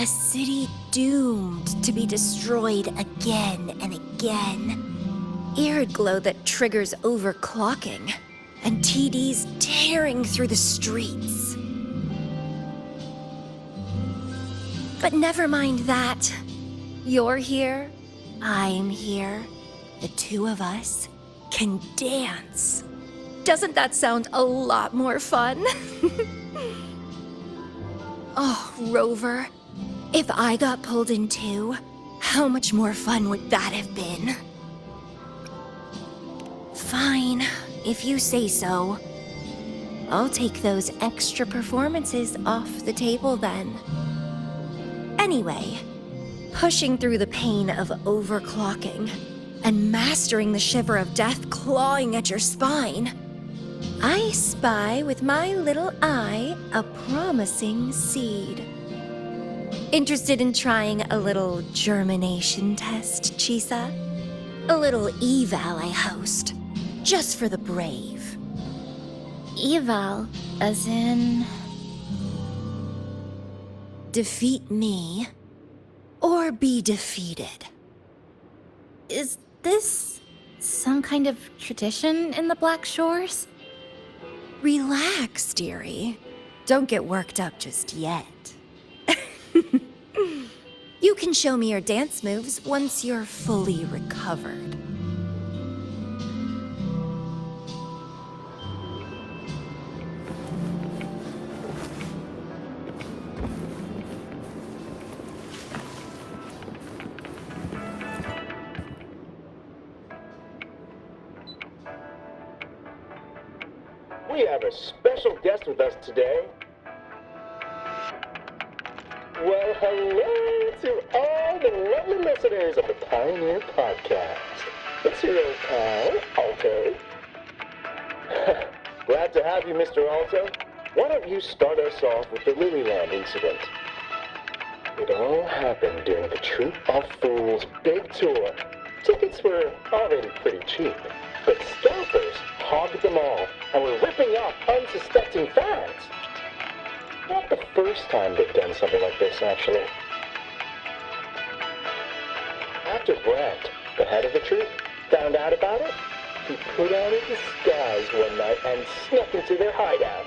A city doomed to be destroyed again and again. Eerid glow that triggers overclocking, and TDs tearing through the streets. But never mind that. You're here, I'm here. The two of us can dance. Doesn't that sound a lot more fun? Oh, Rover, if I got pulled in too, how much more fun would that have been? Fine, if you say so. I'll take those extra performances off the table then. Anyway, pushing through the pain of overclocking and mastering the shiver of death clawing at your spine, I spy with my little eye a promising seed. Interested in trying a little germination test, Chisa? A little eval I host, just for the brave. Eval, as in... Defeat me, or be defeated. Is this some kind of tradition in the Black Shores? Relax, dearie. Don't get worked up just yet. You can show me your dance moves once you're fully recovered. We have a special guest with us today. Well, hello to all the lovely listeners of the Pioneer Podcast. It's your old pal, Alto. Glad to have you, Mr. Alto. Why don't you start us off with the Lilyland incident? It all happened during the Troop of Fools big tour. Tickets were already pretty cheap, but scalpers hogged them all and were ripping off unsuspecting fans. Not the first time they've done something like this, actually. After Brant, the head of the troop, found out about it, he put on a disguise one night and snuck into their hideout.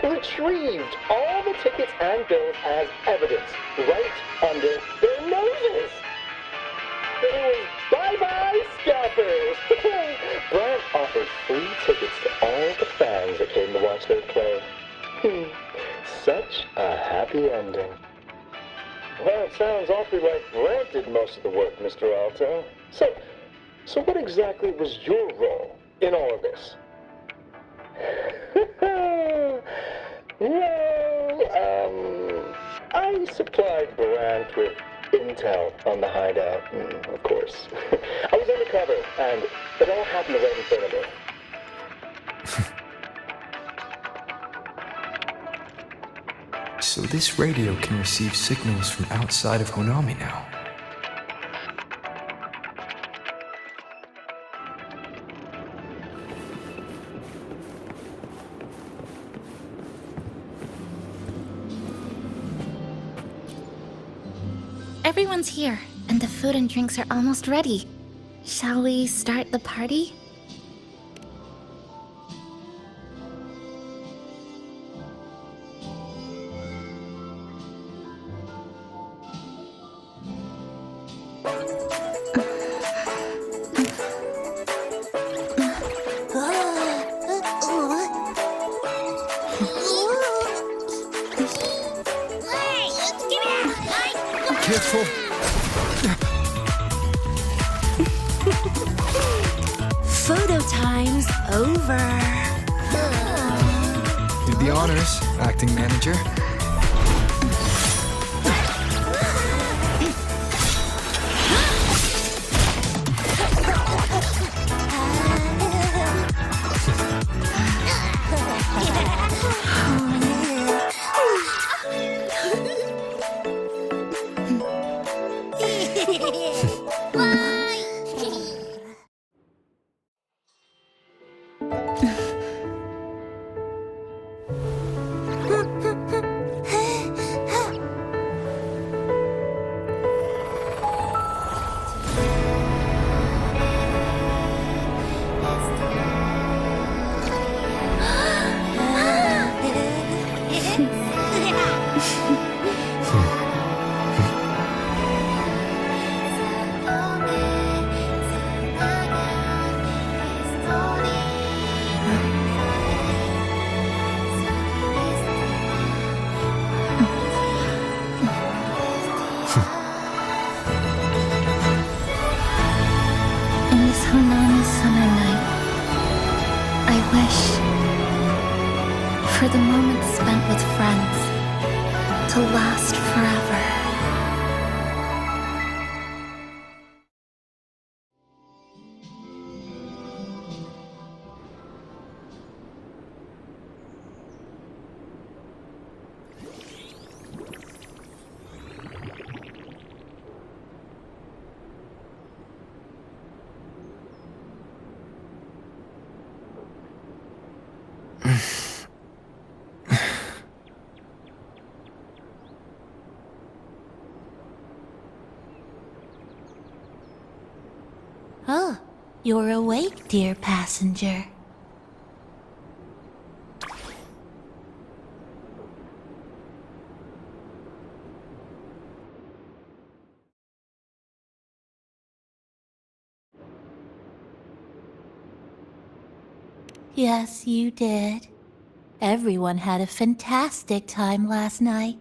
Retrieved all the tickets and bills as evidence right under their noses. It was bye-bye scalpers! Brant offered free tickets to all the fans that came to watch their play. Such a happy ending. Well, it sounds awfully like Brant did most of the work, Mr. Alto. So what exactly was your role in all of this? Well, I supplied Brant with intel on the hideout, of course. I was undercover, and it all happened right in front of me. So this radio can receive signals from outside of Honami now. Everyone's here, and the food and drinks are almost ready. Shall we start the party? Careful. Photo time's over. Do the honors, acting manager. In this Honami summer night, I wish for the moments spent with friends to last forever. Oh, you're awake, dear passenger. Yes, you did. Everyone had a fantastic time last night.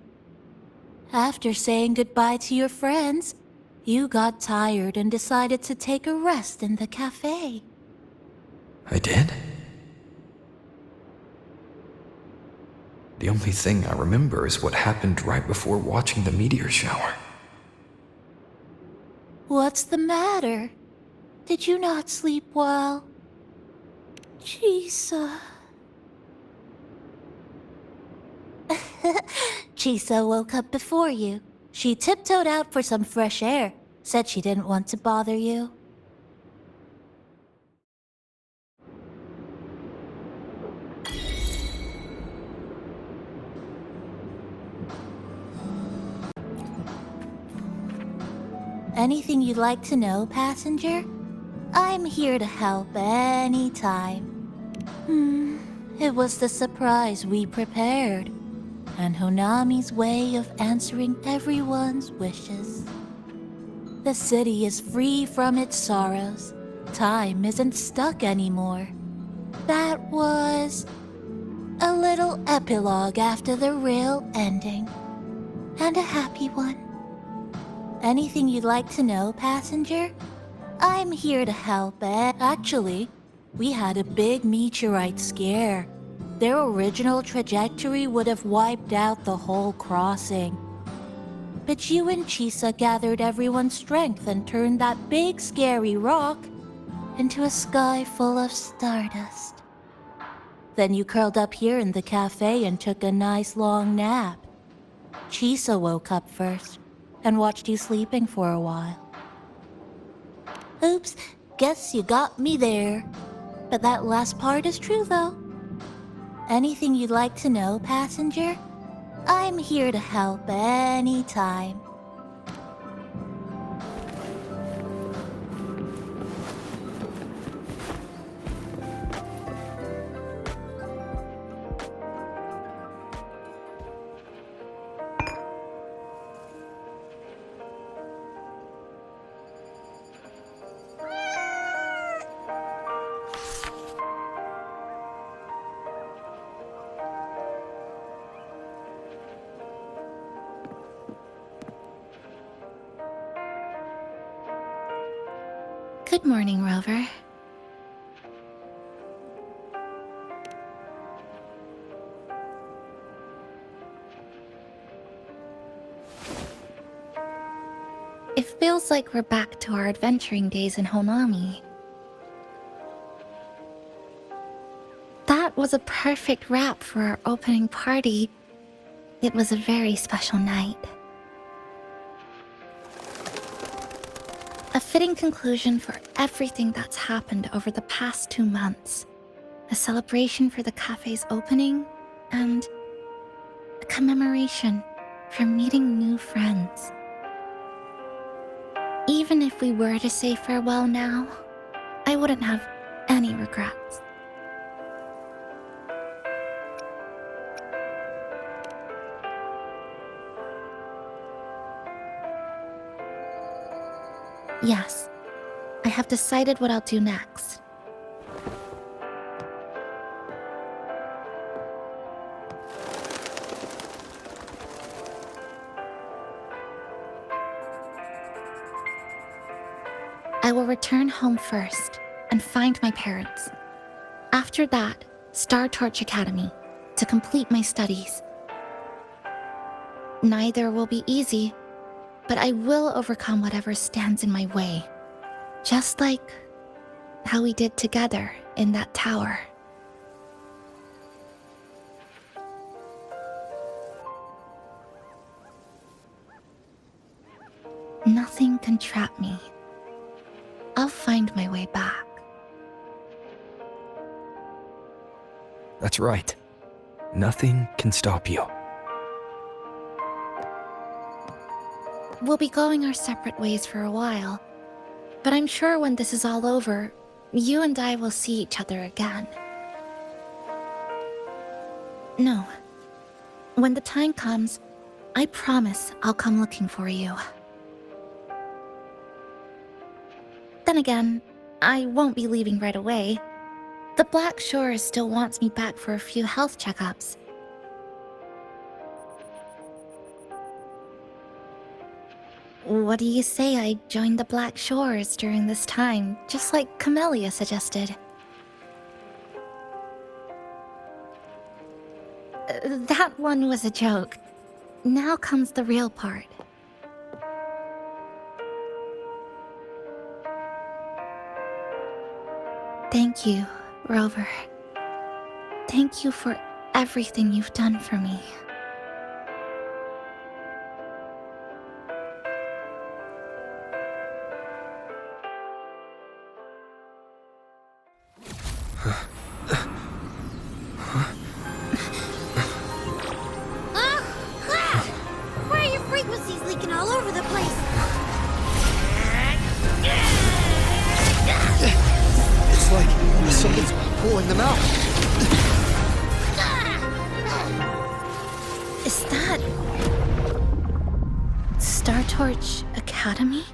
After saying goodbye to your friends, you got tired and decided to take a rest in the cafe. I did? The only thing I remember is what happened right before watching the meteor shower. What's the matter? Did you not sleep well? Chisa. Chisa woke up before you. She tiptoed out for some fresh air, said she didn't want to bother you. Anything you'd like to know, passenger? I'm here to help anytime. It was the surprise we prepared, and Honami's way of answering everyone's wishes. The city is free from its sorrows. Time isn't stuck anymore. That was a little epilogue after the real ending. And a happy one. Anything you'd like to know, passenger? I'm here to help. Actually, we had a big meteorite scare. Their original trajectory would have wiped out the whole crossing. But you and Chisa gathered everyone's strength and turned that big scary rock into a sky full of stardust. Then you curled up here in the cafe and took a nice long nap. Chisa woke up first and watched you sleeping for a while. Oops, guess you got me there. But that last part is true, though. Anything you'd like to know, passenger? I'm here to help anytime. Good morning, Rover. It feels like we're back to our adventuring days in Honami. That was a perfect wrap for our opening party. It was a very special night. A fitting conclusion for everything that's happened over the past 2 months. A celebration for the cafe's opening, and a commemoration for meeting new friends. Even if we were to say farewell now, I wouldn't have any regrets. Yes, I have decided what I'll do next. I will return home first and find my parents. After that, Star Torch Academy to complete my studies. Neither will be easy, but I will overcome whatever stands in my way. Just like how we did together in that tower. Nothing can trap me. I'll find my way back. That's right. Nothing can stop you. We'll be going our separate ways for a while, but I'm sure when this is all over, you and I will see each other again. No. When the time comes, I promise I'll come looking for you. Then again, I won't be leaving right away. The Black Shore still wants me back for a few health checkups. What do you say I join the Black Shores during this time, just like Camellia suggested? That one was a joke. Now comes the real part. Thank you, Rover. Thank you for everything you've done for me. Why are your frequencies leaking all over the place? It's like something's pulling them out. Is that... Star Torch Academy?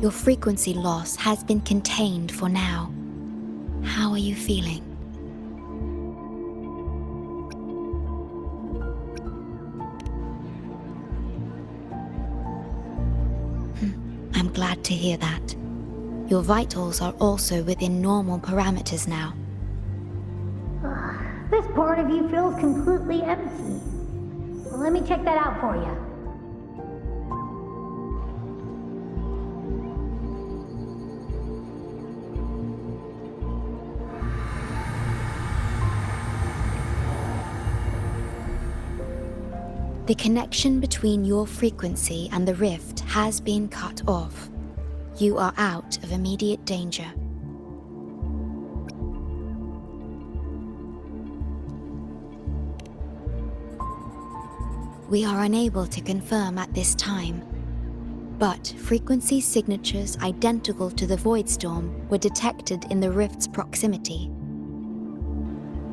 Your frequency loss has been contained for now. How are you feeling? I'm glad to hear that. Your vitals are also within normal parameters now. This part of you feels completely empty. Well, let me check that out for you. The connection between your frequency and the rift has been cut off. You are out of immediate danger. We are unable to confirm at this time, but frequency signatures identical to the void storm were detected in the rift's proximity.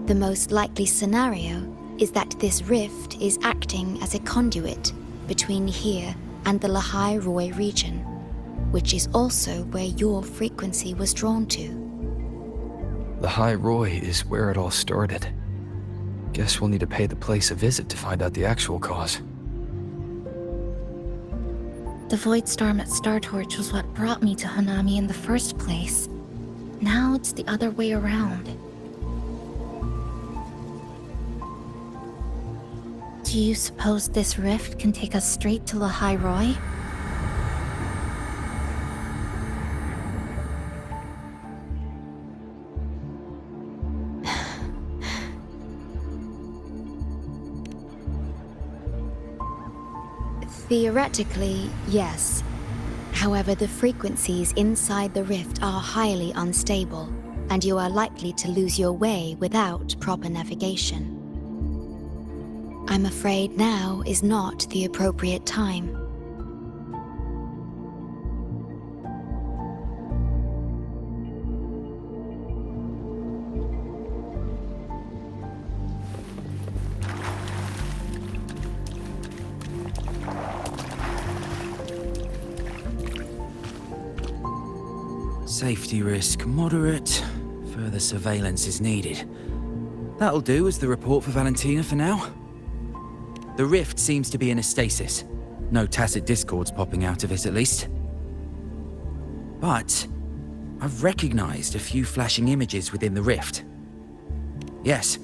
The most likely scenario is that this rift is acting as a conduit between here and the Lahai Roi region, which is also where your frequency was drawn to. Lahai Roi is where it all started. Guess we'll need to pay the place a visit to find out the actual cause. The void storm at Star Torch was what brought me to Hanami in the first place. Now it's the other way around. Do you suppose this rift can take us straight to Lahai Roi? Theoretically, yes. However, the frequencies inside the rift are highly unstable, and you are likely to lose your way without proper navigation. I'm afraid now is not the appropriate time. Safety risk moderate. Further surveillance is needed. That'll do as the report for Valentina for now. The rift seems to be in a stasis. No tacit discords popping out of it, at least. But I've recognized a few flashing images within the rift. Yes,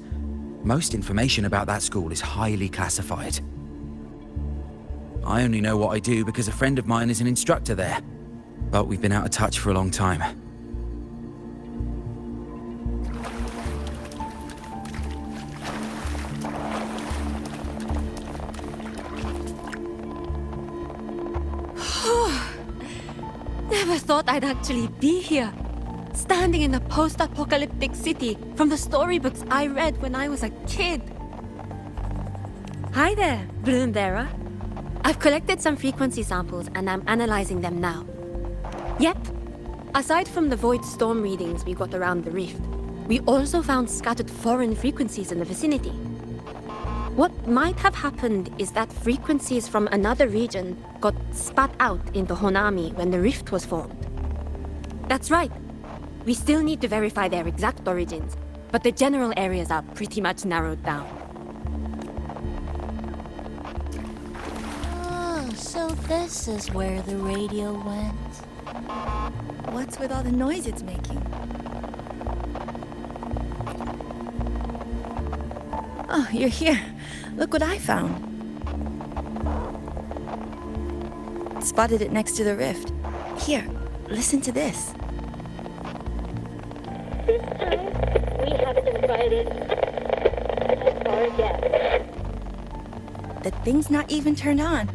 most information about that school is highly classified. I only know what I do because a friend of mine is an instructor there, but we've been out of touch for a long time. Never thought I'd actually be here, standing in a post-apocalyptic city from the storybooks I read when I was a kid. Hi there, Bloombearer. I've collected some frequency samples and I'm analyzing them now. Yep, aside from the void storm readings we got around the rift, we also found scattered foreign frequencies in the vicinity. What might have happened is that frequencies from another region got spat out into Honami when the rift was formed. That's right. We still need to verify their exact origins, but the general areas are pretty much narrowed down. Oh, so this is where the radio went. What's with all the noise it's making? Oh, you're here. Look what I found. Spotted it next to the rift. Here, listen to this. This time, we haven't invited our guests. The thing's not even turned on,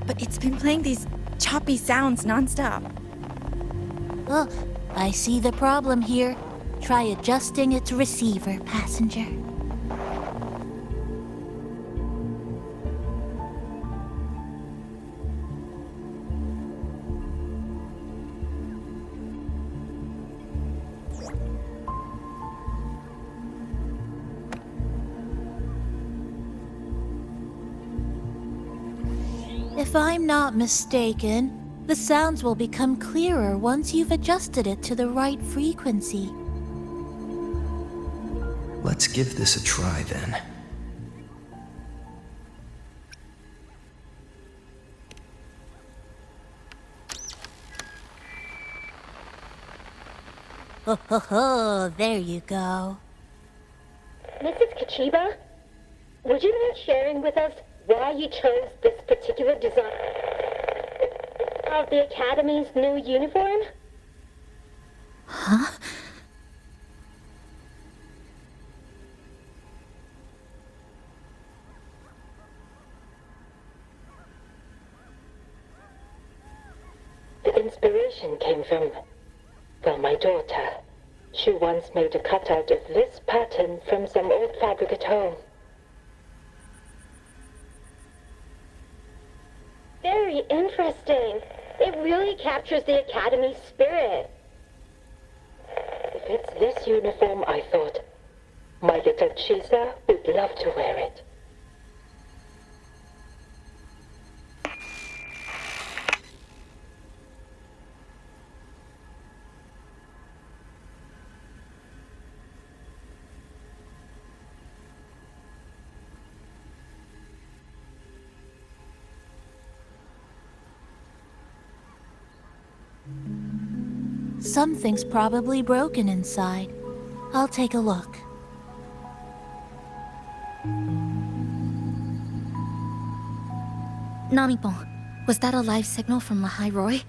but it's been playing these choppy sounds nonstop. Oh, I see the problem here. Try adjusting its receiver, passenger. If I'm not mistaken, the sounds will become clearer once you've adjusted it to the right frequency. Let's give this a try then. Ho ho ho, there you go. Mrs. Kachiba, would you mind sharing with us why you chose this particular design of the Academy's new uniform? Huh? The inspiration came from, well, my daughter. She once made a cutout of this pattern from some old fabric at home. Very interesting. It really captures the Academy spirit. If it's this uniform, I thought, my little Chisa would love to wear it. Something's probably broken inside. I'll take a look. Namipon, was that a live signal from Lahai Roy?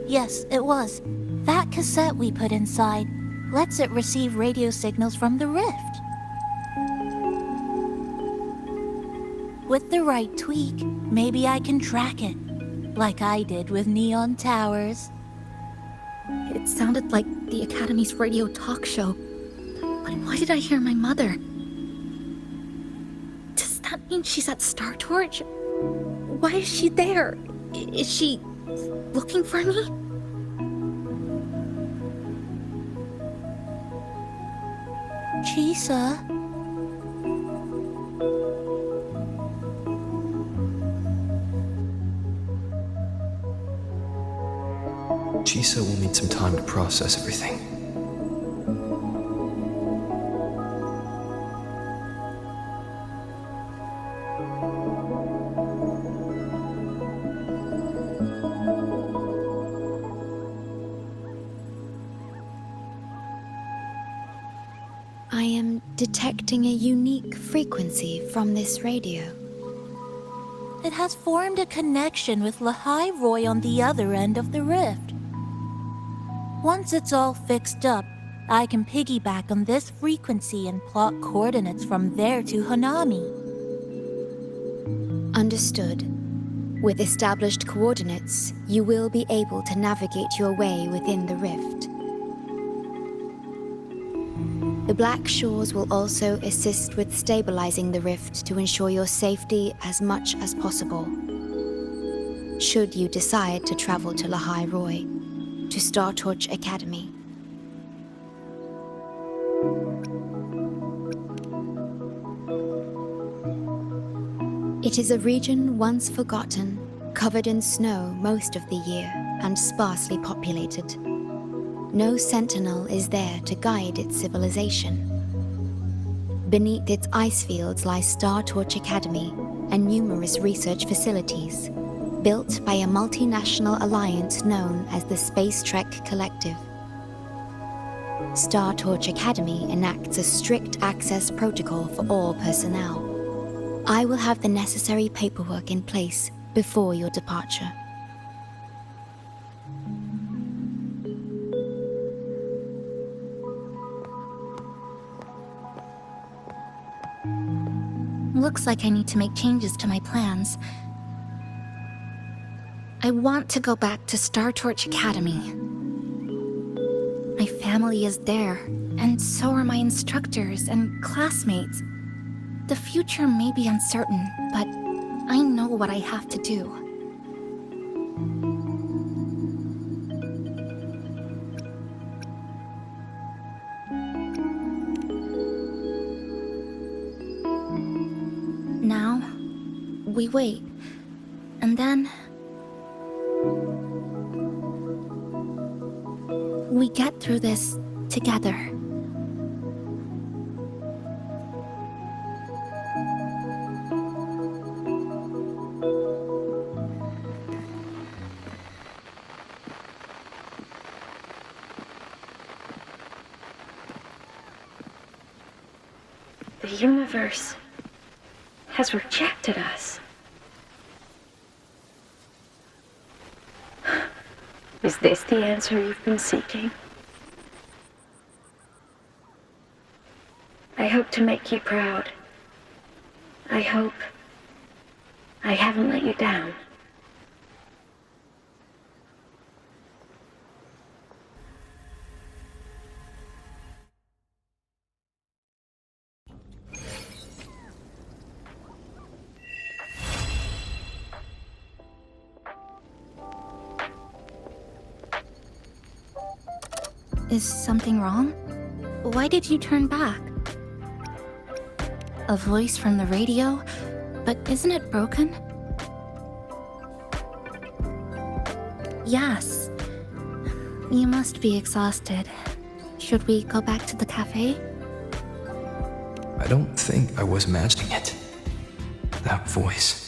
Yes, it was. That cassette we put inside lets it receive radio signals from the rift. With the right tweak, maybe I can track it, like I did with Neon Towers. It sounded like the Academy's radio talk show. But why did I hear my mother? Does that mean she's at Star Torch? Why is she there? Is she looking for me? Chisa? Chisa will need some time to process everything. I am detecting a unique frequency from this radio. It has formed a connection with Lahai Roy on the other end of the rift. Once it's all fixed up, I can piggyback on this frequency and plot coordinates from there to Hanami. Understood. With established coordinates, you will be able to navigate your way within the rift. The Black Shores will also assist with stabilizing the rift to ensure your safety as much as possible. Should you decide to travel to Lahai Roy, to Startorch Academy. It is a region once forgotten, covered in snow most of the year, and sparsely populated. No sentinel is there to guide its civilization. Beneath its ice fields lies Startorch Academy and numerous research facilities, built by a multinational alliance known as the Space Trek Collective. Startorch Academy enacts a strict access protocol for all personnel. I will have the necessary paperwork in place before your departure. Looks like I need to make changes to my plans. I want to go back to Startorch Academy. My family is there, and so are my instructors and classmates. The future may be uncertain, but I know what I have to do. Now, we wait, and then we get through this together. The universe has rejected us. Is this the answer you've been seeking? I hope to make you proud. I hope I haven't let you down. Is something wrong? Why did you turn back? A voice from the radio? But isn't it broken? Yes. You must be exhausted. Should we go back to the cafe? I don't think I was imagining it. That voice.